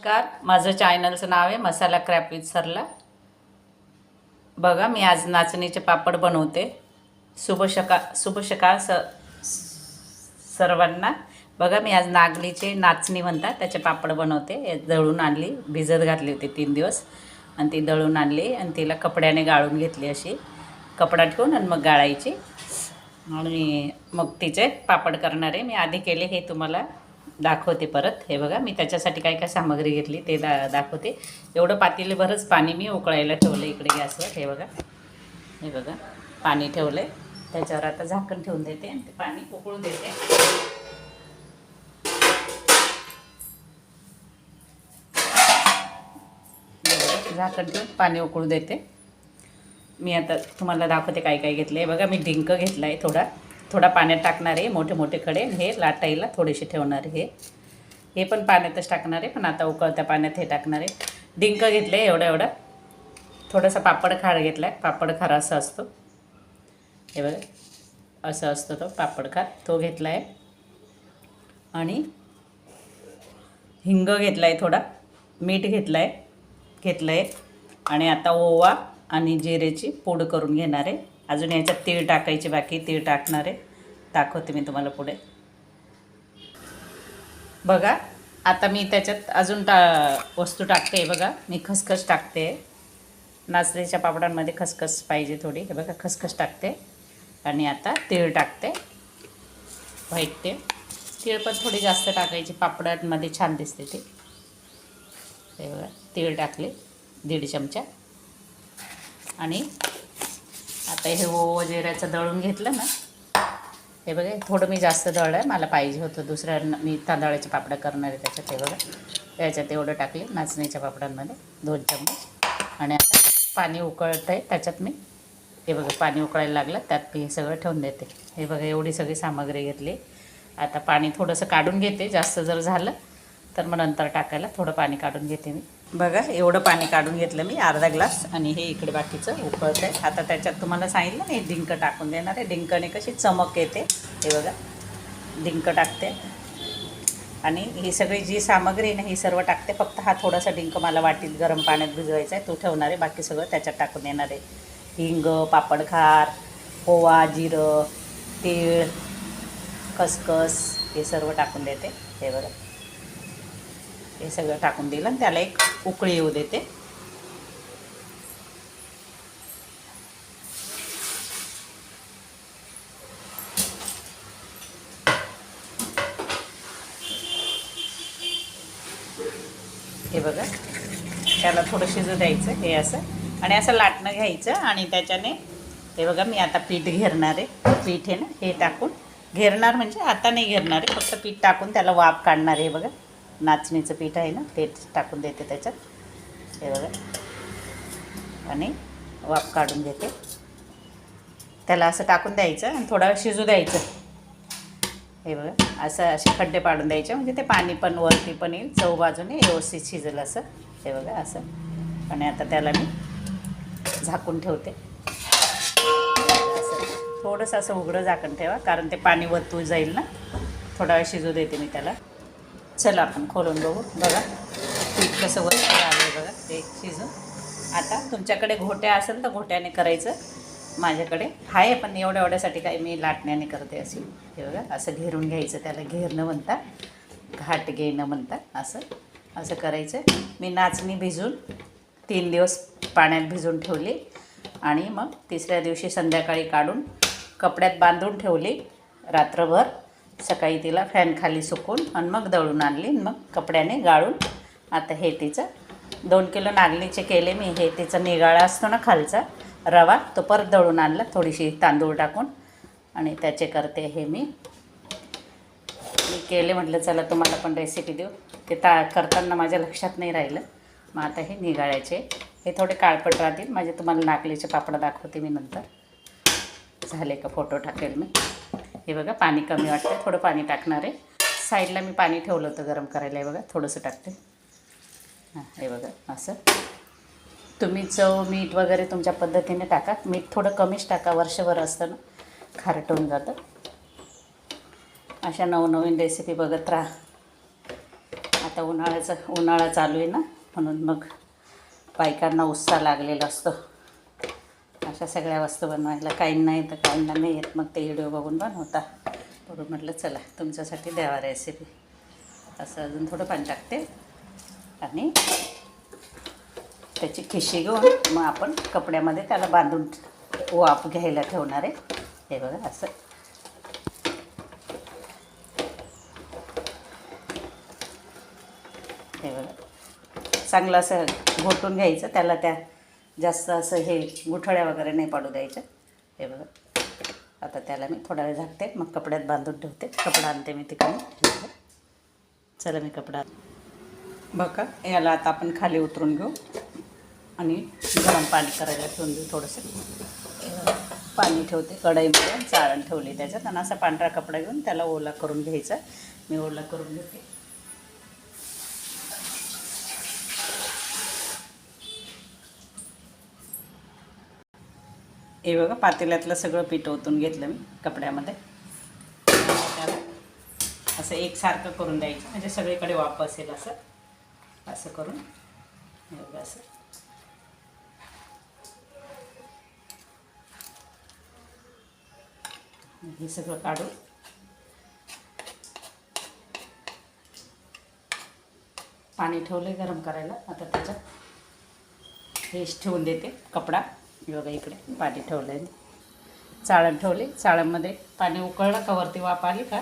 नमस्कार, माझं चॅनलचं नाव आहे मसाला क्रॅप विथ सरला. बघा, मी आज नाचणीचे पापड बनवते. शुभ सकाळ सर्वांना. बघा, मी आज नागलीचे नाचणी म्हणतात त्याचे पापड बनवते. दळून आणली, भिजत घातली होती 3 दिवस आणि ती दळून आणली आणि तिला कपड्याने गाळून घेतली. अशी कपडा ठेवून आणि मग गाळायची आणि मग तिचे पापड करणारे. मी आधी केले, हे तुम्हाला दाखवते परत. हे बघा, मी त्याच्यासाठी काय काय सामग्री घेतली ते दाखवते. एवढं पातेले बरंच पाणी मी उकळायला ठेवलं इकडे गॅसवर. हे बघा पाणी ठेवलं आहे. त्याच्यावर आता झाकण ठेवून देते आणि ते पाणी उकळू देते. झाकण ठेवून पाणी उकळू देते. मी आता तुम्हाला दाखवते काय काय घेतलं आहे. बघा, मी डिंक घेतला आहे. थोडा पाण्यात टाकणार आहे, मोठे मोठे खडे. हे लाटायला थोडेसे ठेवणार आहे. हे पण पाण्यातच टाकणार आहे, पण आता उकळत्या पाण्यात हे टाकणार आहे. डिंक घेतले एवढा. थोडासा पापड खार घेतला आहे. पापड खार असा असतो, हे बघा असं असतो तो पापड खार, तो घेतला आहे. आणि हिंग घेतला आहे, थोडा मीठ घेतलं आहे. आणि आता ओवा आणि जिरेची पूड करून घेणार आहे. अजून याच्यात तीळ टाकायची बाकी, तीळ टाकणार आहे. दाखवते मी तुम्हाला पुढे. बघा, आता मी त्याच्यात अजून वस्तू टाकते. बघा, मी खसखस टाकते. नाचणीच्या पापडांमध्ये खसखस पाहिजे थोडी. हे बघा, खसखस टाकते. आणि आता तीळ टाकते, व्हाईट तीळ पण थोडी जास्त टाकायची, पापडांमध्ये छान दिसते ती. हे बघा, तीळ टाकले 1.5 चमचा. आणि आता हे ओवा जिऱ्याचं दळून घेतलं ना, हे बघा थोडं मी जास्त दळलं आहे, मला पाहिजे होतं. दुसऱ्या मी तांदळाचे पापड करणार आहे त्याच्यात. हे बघा, त्याच्यात एवढं टाकले नाचणीच्या पापडांमध्ये 2 चम्मच. आणि आता पाणी उकळतं आहे त्याच्यात मी. हे बघा, पाणी उकळायला लागलं, त्यात मी हे सगळं ठेवून देते. हे बघा, एवढी सगळी सामग्री घेतली. आता पाणी थोडंसं काढून घेते. जास्त जर झालं तर मग नंतर टाकायला थोडं पाणी काढून घेते मी. बघा, एवढं पाणी काढून घेतलं मी, अर्धा ग्लास. आणि हे इकडे बाकीचं उकळतं आहे. आता त्याच्यात तुम्हाला सांगितलं नाही, डिंक टाकून देणार आहे. डिंकने कशी चमक येते. हे बघा, डिंक टाकते. आणि ही सगळी जी सामग्री आहे ना, ही सर्व टाकते. फक्त हा थोडासा डिंक मला वाटीत गरम पाण्यात भिजवायचा आहे, तो ठेवणार आहे. बाकी सगळं त्याच्यात टाकून देणार आहे. हिंग, पापड खार, ओवा, जिरं, तीळ, खसखस हे सर्व टाकून देते. हे बघा, हे सगळं टाकून दिलं आणि त्याला एक उकळी येऊ देते. हे बघा, त्याला थोडं शिजू द्यायचं. हे असं आणि असं लाटणं घ्यायचं. आणि त्याच्याने हे बघा, मी आता पीठ घेरणार आहे. पीठ आहे ना, हे टाकून घेरणार, म्हणजे आता नाही घेरणार आहे, फक्त पीठ टाकून त्याला वाफ काढणार आहे. बघा, नाचणीचं पीठ आहे ना, ते टाकून देते त्याच्यात. हे बघा, आणि वाफ काढून देते. त्याला असं टाकून द्यायचं आणि थोडा वेळ शिजू द्यायचं. हे बघा, असे खड्डे पाडून द्यायचे, म्हणजे ते पाणी पण वरती पण येईल, चव बाजूने व्यवस्थित शिजेल असं. हे बघा असं. आणि आता त्याला मी झाकून ठेवते. असं थोडंसं असं उघडं झाकण ठेवा, कारण ते पाणी वरतू जाईल ना. थोडा वेळ शिजू देते मी त्याला. चला आपण खोलून बघू. बघा, पीठ कसं वरती आलं बघा, ते शिजून. आता तुमच्याकडे घोट्या असेल तर घोट्याने करायचं. माझ्याकडे आहे, पण एवढ्यासाठी काही मी लाटण्याने करते अशी. हे बघा, असं घेरून घ्यायचं. त्याला घेरणं म्हणतात, घाट घेणं म्हणतात. असं करायचं. मी नाचणी भिजून 3 दिवस पाण्यात भिजून ठेवली. आणि मग तिसऱ्या दिवशी संध्याकाळी काढून कपड्यात बांधून ठेवली रात्रभर. सकाळी तिला फॅन खाली सुकून आणि मग दळून आणली. मग कपड्याने गाळून आता हे तिचं 2 किलो नागलीचे केले मी. हे तिचा निगाळा असतो ना खालचा रवा, तो परत दळून आणला, थोडीशी तांदूळ टाकून. आणि त्याचे करते हे मी केले. म्हटलं चला तुम्हाला पण रेसिपी देऊ. ते करताना माझ्या लक्षात नाही राहिलं. मग आता हे निगाळ्याचे, हे थोडे काळपट राहतील माझे. तुम्हाला नागलीचे पापड दाखवते मी नंतर. झाले का फोटो टाकेल मी. हे बघा, पाणी कमी वाटतं, थोडं पाणी टाकणार आहे. साईडला मी पाणी ठेवलं होतं गरम करायला. हे बघा, थोडंसं टाकते. हां, हे बघा असं. तुम्ही चव, मीठ वगैरे तुमच्या पद्धतीने टाका. मीठ थोडं कमीच टाका, वर्षभर असतं ना, खारटून जातं. अशा नवनवीन रेसिपी बघत राहा. आता उन्हाळा चालू आहे ना, म्हणून मग बायकांना उत्साह लागलेला असतो अशा सगळ्या वस्तू बनवायला. काहींना येतं, काहींना नाही येत, मग ते व्हिडिओ बघून बनवता. म्हणून म्हटलं चला तुमच्यासाठी द्यावा रेसिपी. असं अजून थोडं पाणी टाकते आणि त्याची खिशी घेऊन मग आपण कपड्यामध्ये त्याला बांधून वाफ घ्यायला ठेवणार आहे. हे बघा असं. हे बघा चांगलं असं घोटून घ्यायचं त्याला. त्या जास्त असं हे गुठळ्या वगैरे नाही पडू द्यायच्या. हे बघा आता त्याला मी थोडा वेळ झाकते, मग कपड्यात बांधून ठेवते. कपडा आणते मी तिकडे. चला मी कपडा बघा. याला आता आपण खाली उतरून घेऊ आणि गरम पाणी करायला ठेवून देऊ. थोडंसं पाणी ठेवते कढईमध्ये, चाळण ठेवली त्याच्यात, आणि असा पांढरा कपडा घेऊन त्याला ओला करून घ्यायचा. मी ओला करून घेते. हे बघा पातेल्यातलं सगळं पीठ ओतून घेतलं मी कपड्यामध्ये. त्याला असं एकसारखं करून द्यायचं, म्हणजे सगळीकडे वाफ असेल असं. असं करून हे बघा असं. हे सगळं काढून पाणी ठेवलं आहे गरम करायला. आता त्याच्यात हेच ठेवून देते कपडा. बघा इकडे पाणी ठेवलं आहे, चाळण ठेवली. चाळणमध्ये पाणी उकळलं का वरती वाफ आली का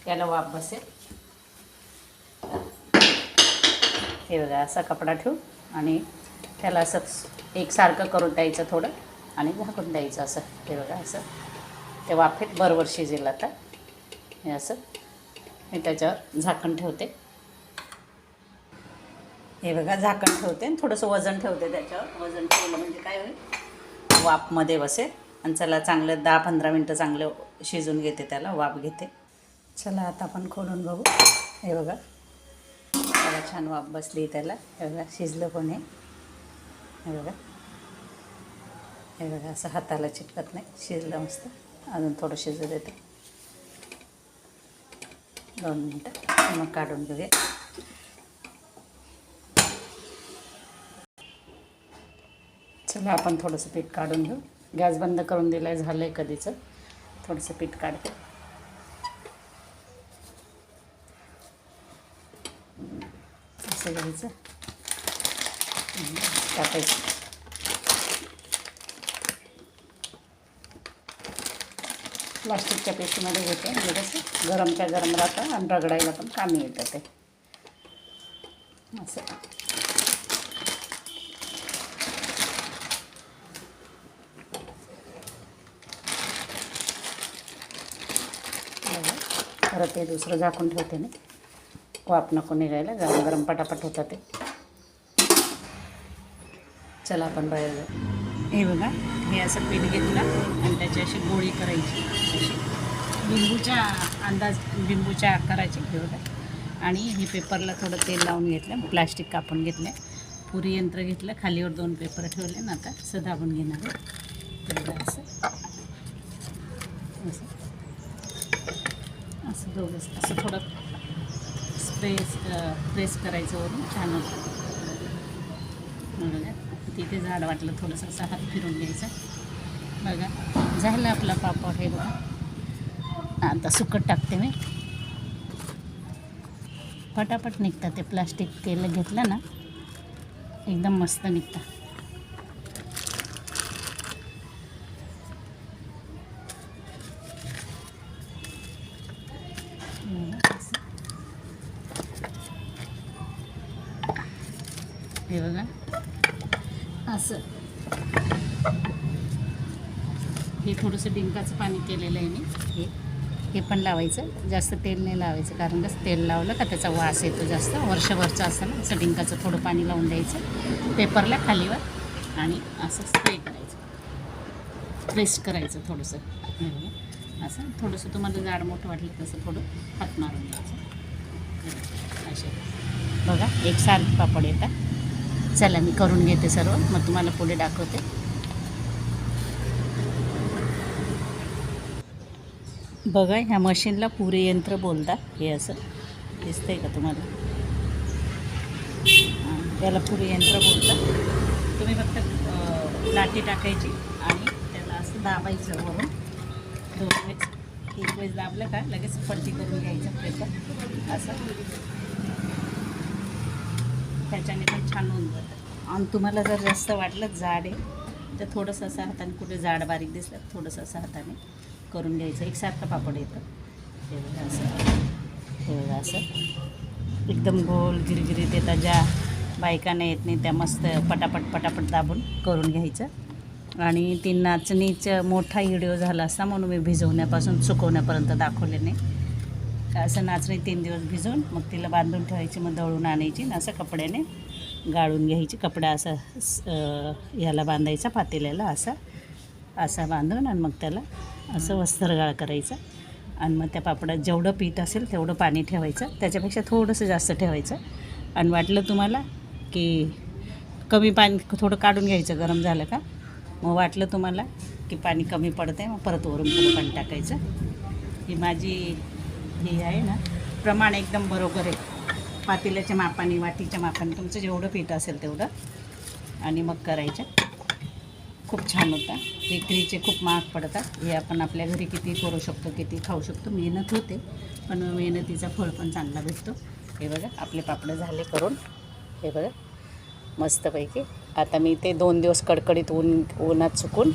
त्याला वाफ बसेल. हे बघा असा कपडा ठेवून आणि त्याला असं एकसारखं करून द्यायचं थोडं आणि झाकून द्यायचं असं. हे बघा असं ते वाफेत बरोबर शिजेल. आता हे असं मी त्याच्यावर झाकण ठेवते. हे बघा झाकण ठेवते आणि थोडंसं वजन ठेवते त्याच्यावर. वजन ठेवलं म्हणजे काय होईल, वाफमध्ये बसेल. आणि चला चांगलं 10-15 मिनटं चांगलं शिजून घेते, त्याला वाफ घेते. चला आता आपण खोलून बघू. हे बघा त्याला छान वाफ बसली त्याला. हे बघा शिजलं पण आहे. हे बघा. हे बघा असं हाताला चिटकत नाही, शिजलं मस्त. अजून थोडं शिजू देते 2 मिनटं, मग काढून घेऊया. चला आपण थोडंसं पीठ काढून घेऊ. गॅस बंद करून दिला आहे, झालं आहे कधीचं. थोडंसं पीठ काढते. असं घ्यायचं, टाकायचं. प्लास्टिकच्या पेटीमध्ये घेते, म्हणजे कसं गरमच्या गरम राहतं आणि रगडायला पण कामी येतं ते. असं परत ते दुसरं झाकून ठेवते मी. वाफ नको निघायला, गरम गरम पटापट होतं ते. चला आपण बाहेर जाऊ. हे बघा हे असं पीठ घेतलं आणि त्याची अशी गोळी करायची, अशी लिंबूच्या आकाराची. हे बघा. आणि हे पेपरला थोडं तेल लावून घेतलं, प्लास्टिक कापून घेतलं, पुरी यंत्र घेतलं, खालीवर 2 पेपर ठेवले ना. आता असं दाबून घेणार आहे. असं असं असं दोघं असं थोडं प्रेस करायचं वरून. छान होतं. बघा तिथे झाड वाटलं थोडंसं असं हात फिरून घ्यायचं. बघा झालं आपला पापड. हे बघा आता सुकट टाकते मी. पटापट निघतं ते. प्लास्टिक तेल घेतलं ना एकदम मस्त निघतं. हे बघा असं. हे थोडंसं डिंकाचं पाणी केलेलं आहे मी. हे पण लावायचं. जास्त तेल नाही लावायचं, कारण कसं तेल लावलं का त्याचा वास येतो जास्त. वर्षभरचं असतं ना, असं डिंकाचं थोडं पाणी लावून द्यायचं पेपरला खालीवर आणि असं स्प्रे करायचं, प्रेस करायचं थोडंसं. असं थोडंसं तुम्हाला जाड मोठं वाटलं तसं थोडं हात मारून द्यायचं. असे बघा एकसारखे पापड येतात. चला मी करून घेते सर्व, मग तुम्हाला पुढे दाखवते. बघा ह्या मशीनला पुरे यंत्र बोलतात. हे असं दिसतंय का तुम्हाला? याला पुरी यंत्र बोलतात. तुम्ही फक्त लाटी टाकायची आणि त्याला असं दाबायचं वरून 2 वेळेस. 1 वेळेस दाबलं का लगेच पलटी करून घ्यायचं पेपर असं. त्याच्याने पण छान होऊन जातं. आणि तुम्हाला जर जास्त वाटलं जाड आहे तर थोडंसं असं हाताने, कुठे जाड बारीक दिसलं थोडंसं असं हाताने करून घ्यायचं. एकसारखं पापड येतं. हे बघा असं, हे बघा असं एकदम गोल गिरगिरीत येतात. ज्या बायकांना येत नाही त्या मस्त पटापट दाबून करून घ्यायचं. आणि ती नाचणीचा मोठा व्हिडिओ झाला असता म्हणून मी भिजवण्यापासून सुकवण्यापर्यंत दाखवले नाही. असं नाचणी 3 दिवस भिजवून मग तिला बांधून ठेवायची, मग दळून आणायची आणि असं कपड्याने गाळून घ्यायची. कपडा असा ह्याला बांधायचा, पातेल्याला असा बांधून आणि मग त्याला असं वस्त्रगाळ करायचं. आणि मग त्या पापडात जेवढं पीठ असेल तेवढं पाणी ठेवायचं, त्याच्यापेक्षा थोडंसं जास्त ठेवायचं. आणि वाटलं तुम्हाला की कमी पाणी थोडं काढून घ्यायचं गरम झालं का. मग वाटलं तुम्हाला की पाणी कमी पडतं आहे मग परत वरून थोडं पाणी टाकायचं. ही माझी ही आहे ना, प्रमाण एकदम बरोबर आहे. पातेल्याच्या मापाने, वाटीच्या मापाने तुमचं जेवढं पीठ असेल तेवढं. आणि मग करायचं. खूप छान होता. बेकरीचे खूप महाग पडतात. हे आपण आपल्या घरी किती करू शकतो, किती खाऊ शकतो. मेहनत होते पण मेहनतीचा फळ पण चांगला भेटतो. हे बघा आपले पापड झाले करून. हे बघा मस्तपैकी. आता मी ते 2 दिवस कडकडीत उन्हात सुकून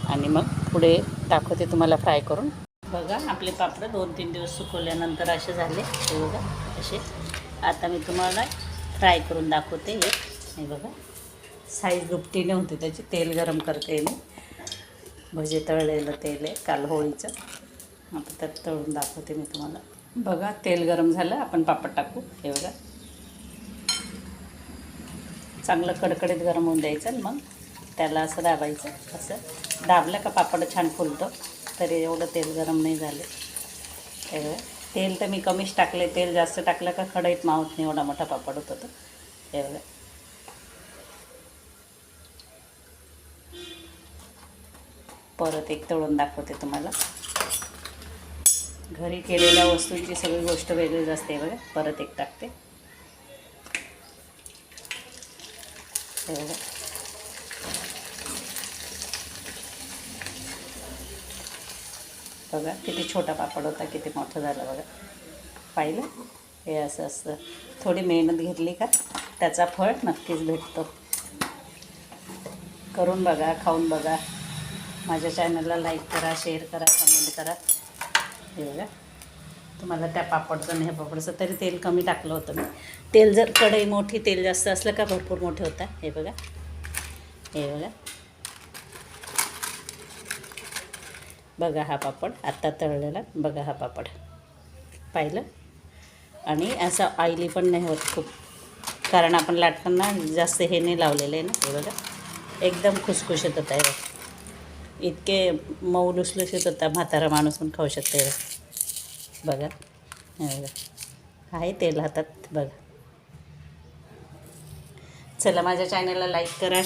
आणि मग पुढे दाखवते तुम्हाला फ्राय करून. बघा आपले पापड 2-3 दिवस सुकवल्यानंतर असे झाले. हे बघा असे. आता मी तुम्हाला फ्राय करून दाखवते. हे बघा साईज दुपटीने होते त्याची. तेल गरम करते मी. भजे तळलेलं तेल आहे काल होळीचं. आता त्यात तळून दाखवते मी तुम्हाला. बघा तेल गरम झालं, आपण पापड टाकू. हे बघा चांगलं कडकडीत गरम होऊन द्यायचं आणि मग त्याला असं दाबायचं. असं दाबलं का पापड छान फुलतं. तरी एवढं तेल गरम नाही झालं. हे बघा तेल तर मी कमीच टाकले. तेल जास्त टाकलं का कढईत मावत नाही, एवढा मोठा पापड होत होतं. हे बघा परत एक तळून दाखवते तुम्हाला. घरी केलेल्या वस्तूंची सगळी गोष्ट वेगळीच असते. बघा परत एक टाकते. हे बघा बघा किती छोटा पापड होता, किती मोठं झालं बघा. पाहिलं. हे असं असतं. थोडी मेहनत घेतली का त्याचा फळ नक्कीच भेटतो. करून बघा, खाऊन बघा. माझ्या चॅनलला लाईक करा, शेअर करा, कमेंट करा. हे बघा तुम्हाला त्या पापडचं आणि ह्या पापडचं तरी तेल कमी टाकलं होतं मी. तेल जर कढई मोठी, तेल जास्त असलं का भरपूर मोठे होतात. हे बघा, हे बघा बघा हा पापड आत्ता तळलेला. बघा हा पापड पाहिलं. आणि असं ऑइली पण नाही होत खूप, कारण आपण लाटताना जास्त हे नाही लावलेलं आहे ना. हे बघा एकदम खुसखुशीत होत आहे. इतके मऊ लुसलुशीत होता, म्हातारा माणूस पण खाऊ शकते. बघा हे बघा आहे तेल हातात. बघा चला माझ्या चॅनलला लाईक करा.